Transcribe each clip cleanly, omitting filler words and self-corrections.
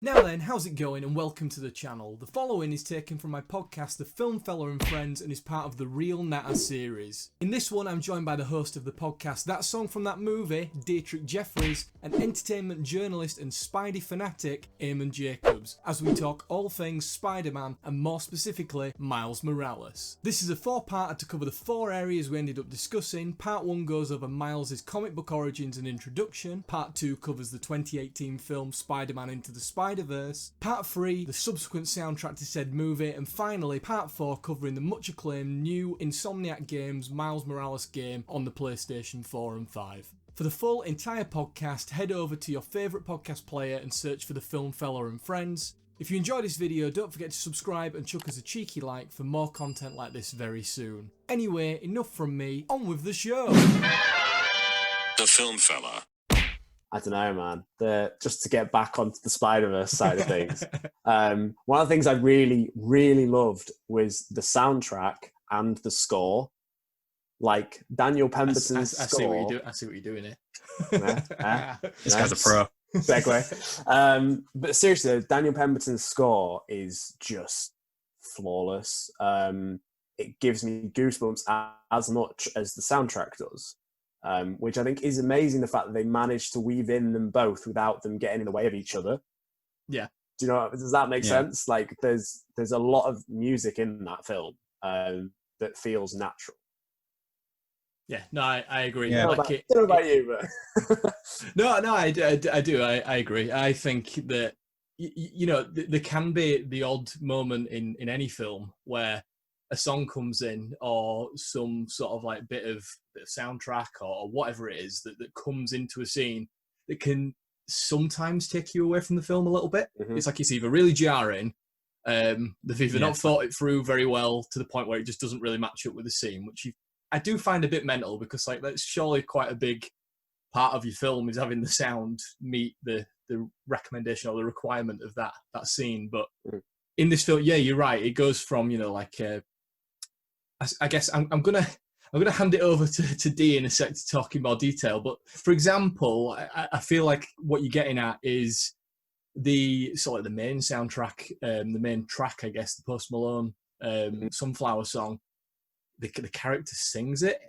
Now then, how's it going and welcome to the channel. The following is taken from my podcast The Film Fella and Friends and is part of the Real Natter series. In this one I'm joined by the host of the podcast That Song From That Movie, Dietrich Jeffries, and entertainment journalist and Spidey fanatic Eammon Jacobs, as we talk all things Spider-Man and more specifically Miles Morales. This is a four-parter to cover the four areas we ended up discussing. Part 1 goes over Miles' comic book origins and introduction, Part 2 covers the 2018 film Spider-Man Into the Spider-Verse, Part 3 the subsequent soundtrack to said movie, and finally Part 4 covering the much acclaimed new Insomniac Games Miles Morales game on the PlayStation 4 and 5. For the full entire podcast, head over to your favourite podcast player and search for The Film Fella and Friends. If you enjoyed this video, don't forget to subscribe and chuck us a cheeky like for more content like this very soon. Anyway, enough from me, on with the show! The Film Fella. I don't know, man. Just to get back onto the Spider-Verse side of things, one of the things I really, really loved was the soundtrack and the score. Like Daniel Pemberton's score. I see what you're doing here. This guy's a pro. Segue. But seriously, Daniel Pemberton's score is just flawless. It gives me goosebumps as much as the soundtrack does. Which I think is amazing, the fact that they managed to weave in them both without them getting in the way of each other. Yeah. Do you know, does that make sense? Like there's a lot of music in that film that feels natural. Yeah, no, I agree. Yeah. Like I don't know about you, but... No, I do. I agree. I think that, you know, there can be the odd moment in any film where a song comes in or some sort of like bit of soundtrack or whatever it is that comes into a scene that can sometimes take you away from the film a little bit. Mm-hmm. It's like it's either really jarring, they've either not thought it through very well to the point where it just doesn't really match up with the scene, which I do find a bit mental, because like that's surely quite a big part of your film is having the sound meet the recommendation or the requirement of that scene. But in this film, yeah, you're right. It goes from, you know, like I guess I'm gonna hand it over to Dee in a sec to talk in more detail. But for example, I feel like what you're getting at is the sort of the main soundtrack, the main track, I guess, the Post Malone Sunflower song. The character sings it.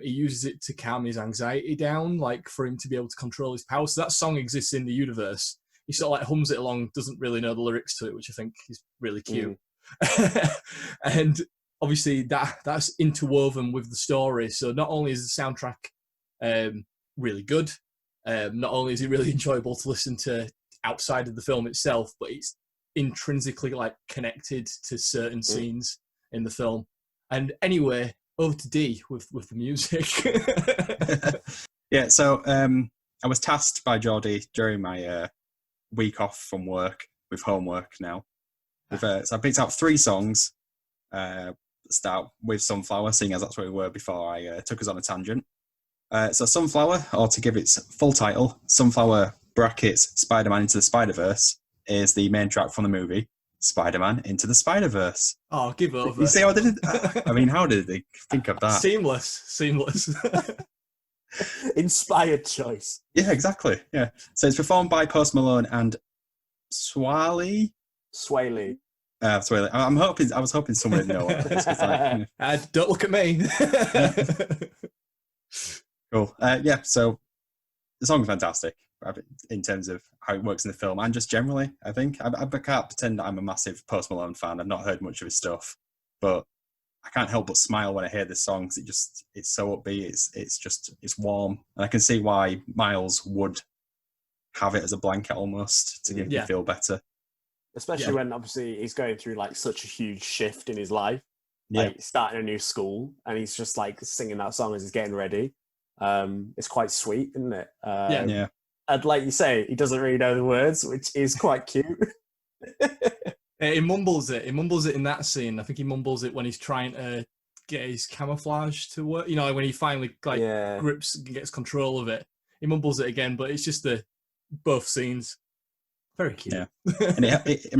He uses it to calm his anxiety down, like for him to be able to control his power. So that song exists in the universe. He sort of like hums it along, doesn't really know the lyrics to it, which I think is really cute. And obviously that's interwoven with the story. So not only is the soundtrack really good, not only is it really enjoyable to listen to outside of the film itself, but it's intrinsically like connected to certain scenes in the film. And anyway, over to Dee with the music. Yeah, so I was tasked by Geordie during my week off from work with homework now. So I picked out 3 songs. Start with Sunflower, seeing as that's where we were before I took us on a tangent. So Sunflower, or to give its full title, Sunflower brackets Spider-Man Into the Spider-Verse, is the main track from the movie Spider-Man Into the Spider-Verse. Oh, give over. You see how they did it? I mean, how did they think of that? Seamless. Inspired choice. Yeah, exactly. Yeah. So it's performed by Post Malone and Swae. Swae. Swae. I was hoping someone would know what it is. Like, don't look at me. Cool. Yeah. So the song's fantastic in terms of how it works in the film and just generally. I think I can't pretend that I'm a massive Post Malone fan. I've not heard much of his stuff, but I can't help but smile when I hear this song, because it's so upbeat. It's warm, and I can see why Miles would have it as a blanket almost to make him feel better. Especially when obviously he's going through like such a huge shift in his life, like starting a new school, and he's just like singing that song as he's getting ready. It's quite sweet, isn't it? Yeah. And like you say, he doesn't really know the words, which is quite cute. He mumbles it. He mumbles it in that scene. I think he mumbles it when he's trying to get his camouflage to work. You know, when he finally grips and gets control of it. He mumbles it again, but it's just both scenes. Very cute. Yeah, and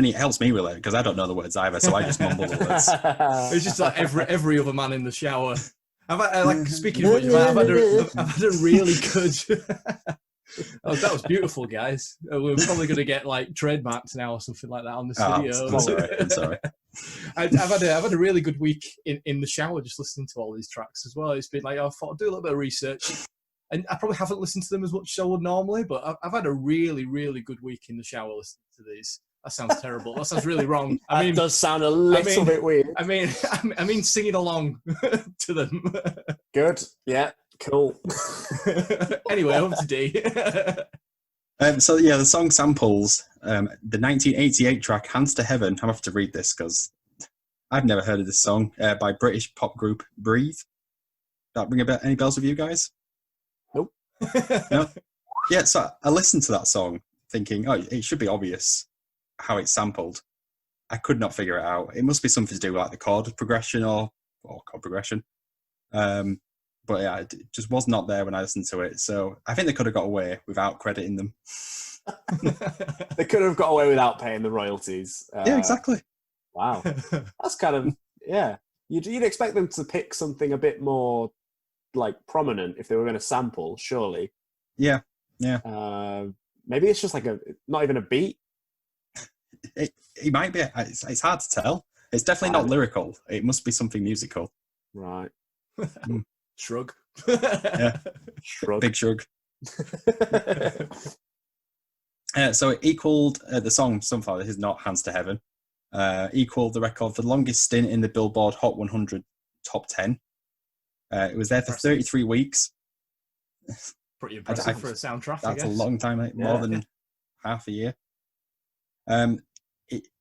it helps me with it because I don't know the words either, so I just mumble the words. It's just like every other man in the shower. Speaking of which, I've had a really good That was beautiful, guys. We're probably going to get like trademarked now or something like that on this video. I'm sorry. I've had a really good week in the shower just listening to all these tracks as well. It's been like, I thought I'd do a little bit of research. And I probably haven't listened to them as much as I would normally, but I've had a really, really good week in the shower listening to these. That sounds terrible. That sounds really wrong. I mean, that does sound a little bit weird. I mean, singing along to them. Good. Yeah. Cool. Anyway, over to D. So yeah, the song samples the 1988 track "Hands to Heaven." I'm gonna have to read this because I've never heard of this song by British pop group Breathe. That ring any bells with you guys? Nope. No. Yeah. So I listened to that song thinking, oh, it should be obvious how it's sampled. I could not figure it out. It must be something to do with like the chord progression or chord progression. But yeah, it just was not there when I listened to it. So I think they could have got away without crediting them. They could have got away without paying the royalties. Yeah, exactly. Wow. That's kind of, yeah. You'd expect them to pick something a bit more like prominent if they were going to sample, surely. Yeah. Maybe it's just like not even a beat. It might be. It's hard to tell. It's definitely not lyrical. It must be something musical. Right. Shrug. Yeah. Shrug. Big shrug. So it equaled the song Sunflower. This is not Hands to Heaven. Equaled the record for the longest stint in the Billboard Hot 100 top 10. It was there for 33 weeks. Pretty impressive for a soundtrack. That's a long time, more than half a year.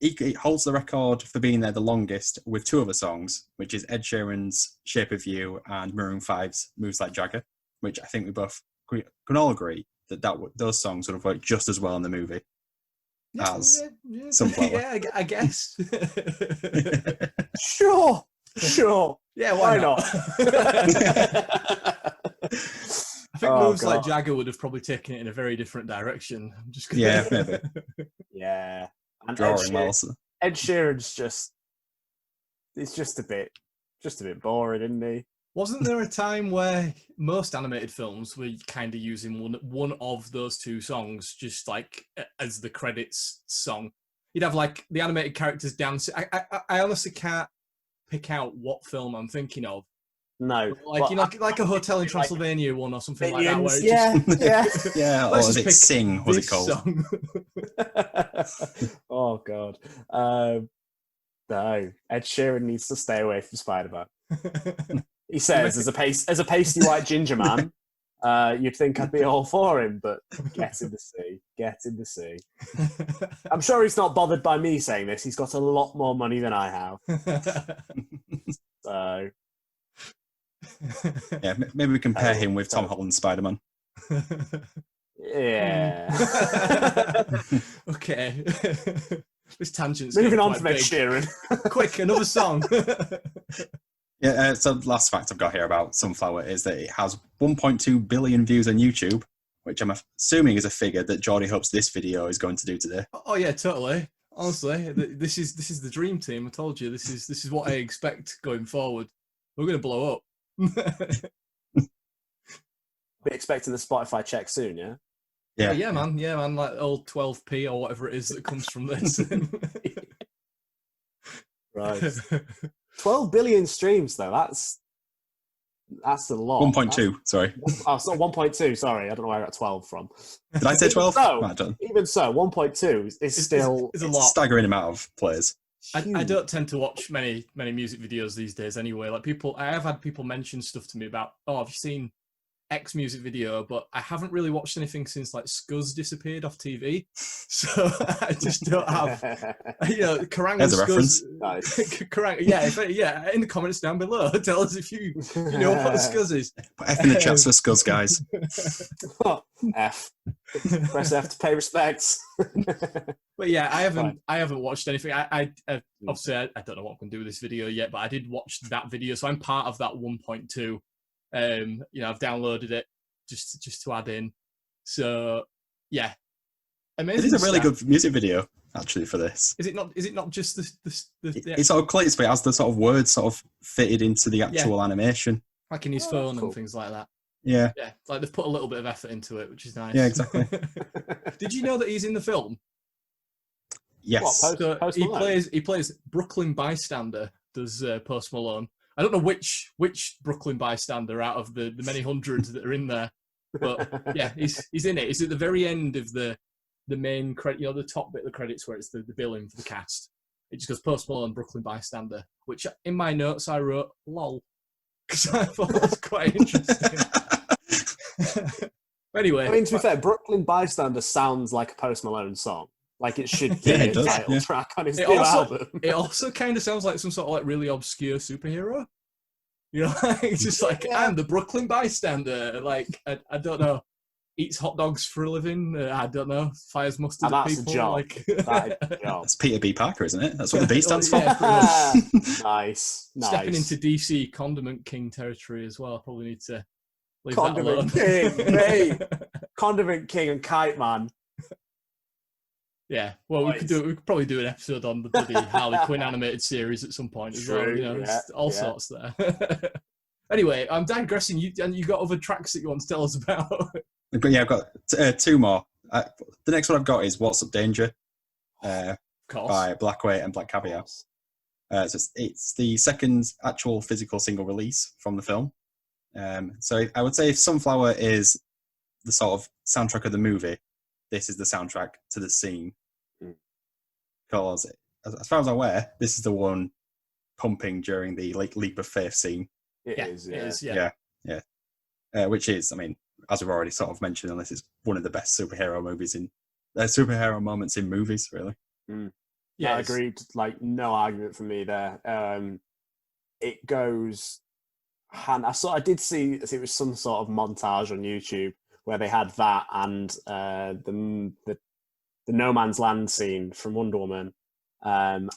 It holds the record for being there the longest with two other songs, which is Ed Sheeran's Shape of You and Maroon 5's Moves Like Jagger, which I think we both can all agree that those songs would have worked just as well in the movie as Sunflower. Yeah, I guess. Sure. Yeah, why not? I think Moves God. Like Jagger would have probably taken it in a very different direction. I'm just gonna... Yeah, maybe. Yeah. And Drawing well. Ed Sheeran's he's just a bit boring, isn't he? Wasn't there a time where most animated films were kind of using one of those two songs just like as the credits song? You'd have like the animated characters dancing. I honestly can't pick out what film I'm thinking of. No, like like a Hotel in Transylvania one or something Minions, like that. Where yeah. Or was it Sing? Was it called? Oh God, no. Ed Sheeran needs to stay away from Spider-Man. He says, as a pasty white ginger man, you'd think I'd be all for him, but get in the sea. I'm sure he's not bothered by me saying this. He's got a lot more money than I have. So. Yeah, maybe we compare him with Tom Holland's Spider-Man. Yeah. Okay. This tangent's moving on from Ed Sheeran. Quick, another song. Yeah, so the last fact I've got here about Sunflower is that it has 1.2 billion views on YouTube, which I'm assuming is a figure that Geordie hopes this video is going to do today. Oh yeah, totally. Honestly, this is the dream team. I told you, this is what I expect going forward. We're going to blow up. Be expecting the Spotify check soon, yeah? Yeah, yeah, man. Like old 12p or whatever it is that comes from this. Right. 12 billion streams, though. That's a lot. 1.2, sorry. Oh, so 1.2, sorry. I don't know where I got 12 from. Did I say 12? Even so, 1.2 is still... It's a It's lot. a staggering amount of players. I don't tend to watch many music videos these days anyway. Like I have had people mention stuff to me about, oh, have you seen X music video? But I haven't really watched anything since like Scuzz disappeared off TV. So I just don't have, Kerrang and There's a Scuzz. Nice. Kerrang, yeah, in the comments down below, tell us if you know what Scuzz is. Put F in the chats for Scuzz, guys. F. Press F to pay respects. But yeah, I haven't watched anything. I obviously I don't know what I'm going to do with this video yet, but I did watch that video, so I'm part of that 1.2. I've downloaded it just to add in. So yeah, amazing. It is a really good music video actually for this. Is it not just the It's sort of clips, but it has the sort of words sort of fitted into the actual animation. like in his phone and things like that. Yeah, Yeah, like they've put a little bit of effort into it, which is nice. Yeah, exactly. Did you know that he's in the film? yes. So Post he Malone? plays Brooklyn Bystander. Does Post Malone? I don't know which Brooklyn Bystander out of the many hundreds that are in there, but yeah, he's in it. He's at the very end of the main credit, the top bit of the credits where it's the billing for the cast. It just goes Post Malone, Brooklyn Bystander, which in my notes I wrote lol because I thought it was quite interesting. Anyway, I mean, to be fair, Brooklyn Bystander sounds like a Post Malone song. Like it should be Yeah, a it does, title yeah. track on his new album. It also kind of sounds like some sort of like really obscure superhero. You know, it's just like I'm the Brooklyn Bystander. Like I don't know, eats hot dogs for a living. I don't know, fires mustard at That's people. a job. Like That is a job. That's Peter B. Parker, isn't it? That's what the B stands for. Yeah, pretty much. Nice. Stepping into DC Condiment King territory as well. I probably need to leave Condiment that alone. King, mate. Condiment King and Kite Man. Yeah, well, we Nice. could probably do an episode on the bloody Harley Quinn animated series at some point as well. True, You know, yeah, it's all yeah. sorts there. Anyway, I'm digressing. You got other tracks that you want to tell us about? But yeah, I've got two more. The next one I've got is "What's Up Danger" Of course. by Blackway and Black Caviar. So it's the second actual physical single release from the film. So I would say if Sunflower is the sort of soundtrack of the movie, this is the soundtrack to the scene. Because as far as I'm aware, this is the one pumping during the leap of faith scene. It is. Yeah. Which is, I mean, as we've already sort of mentioned, this is one of the best superhero moments in movies, really. Yeah, I agreed. Like, no argument from me there. It goes. I did see it was some sort of montage on YouTube where they had that and the No Man's Land scene from Wonder Woman, and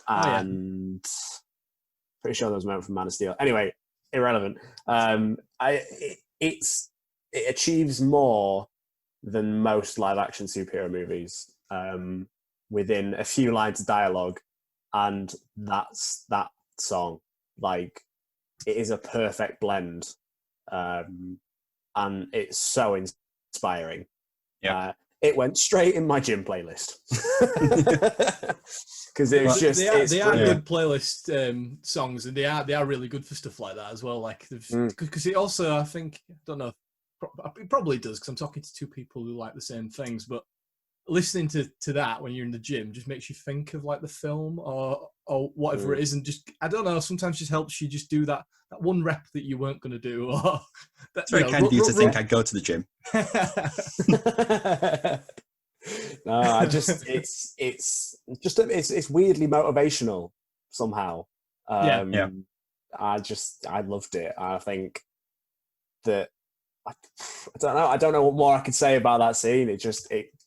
pretty sure there was a moment from Man of Steel. Anyway, irrelevant. It achieves more than most live-action superhero movies within a few lines of dialogue, and that's that song. Like, it is a perfect blend, and it's so inspiring. Yeah. It went straight in my gym playlist because it was just. They are good playlist songs, and they are really good for stuff like that as well. Like, because it also, I think, I don't know, it probably does because I'm talking to two people who like the same things, but listening to that when you're in the gym just makes you think of like the film or whatever it is, and just, I don't know, sometimes just helps you just do that one rep that you weren't going to do. Or it's very kind of you to think I'd go to the gym. No, it's weirdly motivational somehow. I loved it. I think that I don't know what more I could say about that scene. It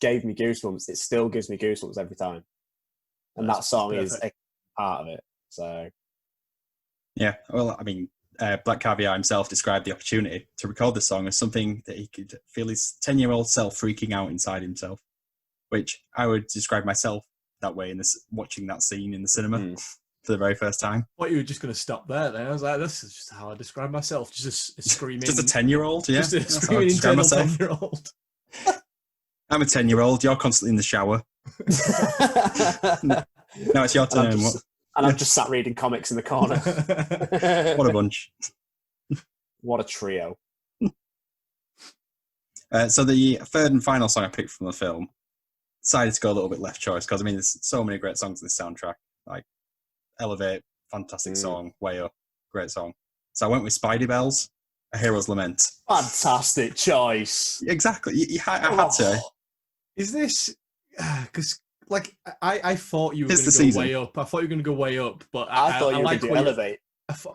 gave me goosebumps. It still gives me goosebumps every time. And that song is a part of it. So yeah, well, I mean, Black Caviar himself described the opportunity to record the song as something that he could feel his 10-year-old self freaking out inside himself, which I would describe myself that way in this, watching that scene in the cinema for the very first time. What, you were just going to stop there then? I was like, this is just how I describe myself. Just a screaming. Just a 10-year-old, yeah. Just a screaming internal 10-year-old. I'm a 10-year-old. You're constantly in the shower. No, it's your turn. I've just sat reading comics in the corner. What a bunch. What a trio. So the third and final song I picked from the film decided to go a little bit left choice because, I mean, there's so many great songs in this soundtrack. Like Elevate, fantastic song. Way Up, great song. So I went with Spidey-Bells, A Hero's Lament. Fantastic choice. Exactly. I had to. Is this... Because... Like, I thought you were It's going the to go season. way up. I thought you were going to go way up, but I thought you were like going to elevate.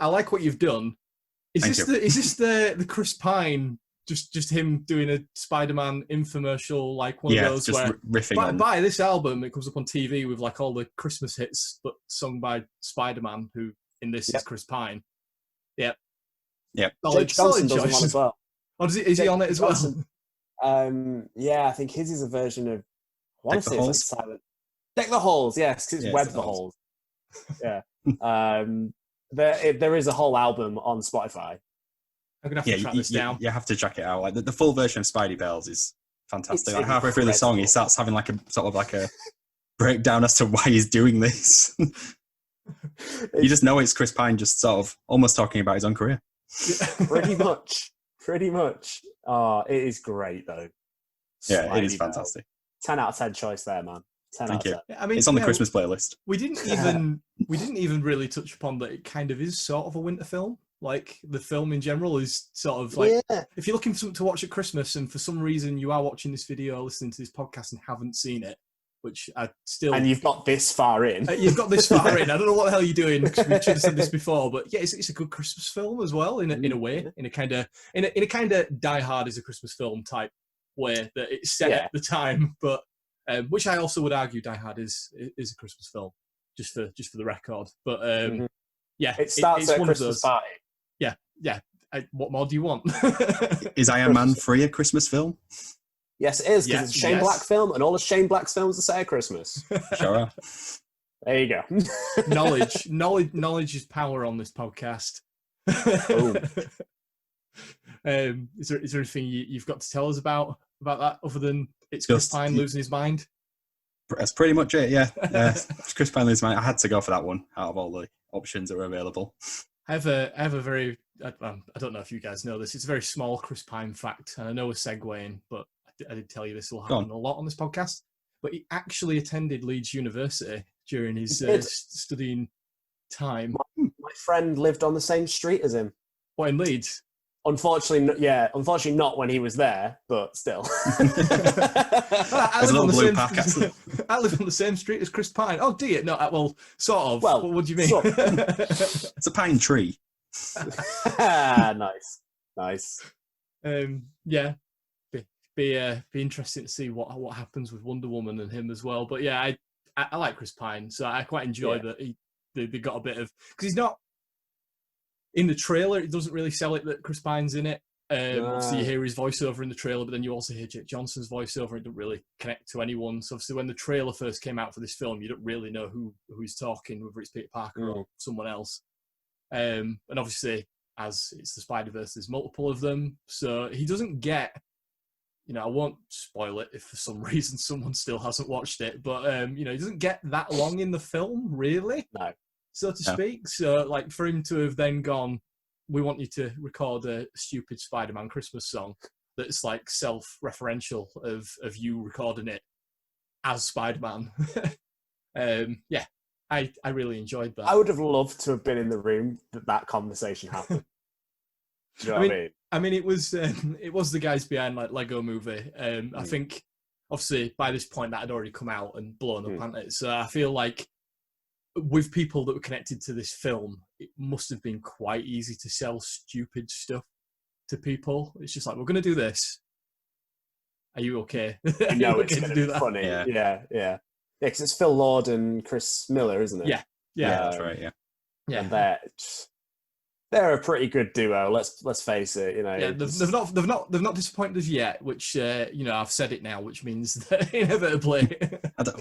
I like what you've done. Is Thank this the Chris Pine, just him doing a Spider-Man infomercial, like one of those just where riffing on. by this album it comes up on TV with like all the Christmas hits, but sung by Spider-Man, who in this is Chris Pine. Yep. Jake Johnson does one as well. Oh, is he on it as well? Yeah, I think his is a version of. I want to Deck say the it's like Silent. Deck the Halls, yes, because it's Web the Halls. Yeah. There is a whole album on Spotify I'm gonna have to track this down. You have to check it out. Like the full version of Spidey-Bells is fantastic. It's Like halfway through the song, he starts having like a sort of like a breakdown as to why he's doing this. You just know it's Chris Pine just sort of almost talking about his own career. Pretty much. Oh, it is great though. Yeah, it is fantastic. 10 out of 10 choice there, man. 10 Thank out you. of 10. I mean, It's on the Christmas playlist. We didn't even really touch upon that. It kind of is sort of a winter film. Like the film in general is sort of like if you're looking for something to watch at Christmas, and for some reason you are watching this video or listening to this podcast and haven't seen it, which I still And you've got this far in. You've got this far in. I don't know what the hell you're doing, because we should have said this before, but yeah, it's a good Christmas film as well in a way, in a kind of Die Hard is a Christmas film type way that it's set at the time, but which I also would argue Die Hard is a Christmas film, just for the record. But yeah, it starts at Christmas party. Yeah. What more do you want? Is Iron Man 3 a Christmas film? Yes, it is, because it's a Shane Black film, and all of Shane Black's films are set at Christmas. Sure. There you go. Knowledge is power on this podcast. Is there anything you've got to tell us about that, other than it's Chris Pine losing his mind? That's pretty much it, yeah. It's Chris Pine losing his mind. I had to go for that one out of all the options that were available. I have a very, I don't know if you guys know this, it's a very small Chris Pine fact, and I know we're segueing, but I did tell you this will happen a lot on this podcast, but he actually attended Leeds University during his studying time. My friend lived on the same street as him. What, in Leeds? Unfortunately not when he was there, but still. I live on the same street as Chris Pine. Oh, do you? No, well, sort of. Well, what do you mean? Sort of. It's a pine tree. Nice. Yeah. Be interesting to see what happens with Wonder Woman and him as well. But yeah, I like Chris Pine, so I quite enjoy that they got a bit of, because he's not in the trailer. It doesn't really sell it that Chris Pine's in it. Obviously, you hear his voiceover in the trailer, but then you also hear Jake Johnson's voiceover. It doesn't really connect to anyone. So obviously, when the trailer first came out for this film, you don't really know who he's talking, whether it's Peter Parker or someone else. And obviously, as it's the Spider-Verse, there's multiple of them. So he doesn't get, I won't spoil it if for some reason someone still hasn't watched it, but he doesn't get that long in the film, really. No. So to speak. So like for him to have then gone, we want you to record a stupid Spider-Man Christmas song that's like self-referential of you recording it as Spider-Man. I really enjoyed that. I would have loved to have been in the room that conversation happened. Do you know what I mean? I mean, it was the guys behind like Lego Movie. I think obviously by this point that had already come out and blown up, hadn't it? So I feel like with people that were connected to this film, it must have been quite easy to sell stupid stuff to people. It's just like, we're going to do this. Are you okay? It's going to be funny. Yeah. Because it's Phil Lord and Chris Miller, isn't it? Yeah, that's right. Yeah. And they're a pretty good duo. Let's face it. They've not disappointed us yet. Which I've said it now, which means that inevitably.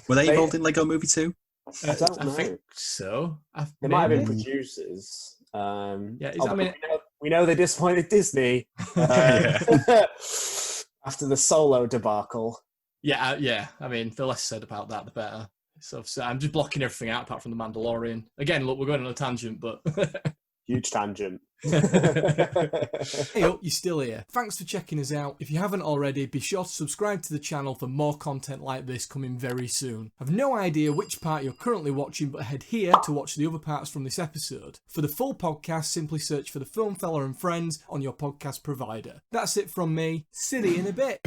Were they involved in Lego Movie 2? I don't know. I think so. They might have been producers. We know they disappointed Disney after the Solo debacle. Yeah. I mean, the less said about that, the better. So I'm just blocking everything out apart from the Mandalorian. Again, look, we're going on a tangent, but huge tangent. Hey, you're still here. Thanks for checking us out. If you haven't already, be sure to subscribe to the channel for more content like this coming very soon. I've no idea which part you're currently watching, but head here to watch the other parts from this episode. For the full podcast, simply search for The Film Fella and Friends on your podcast provider. That's it from me. See you in a bit.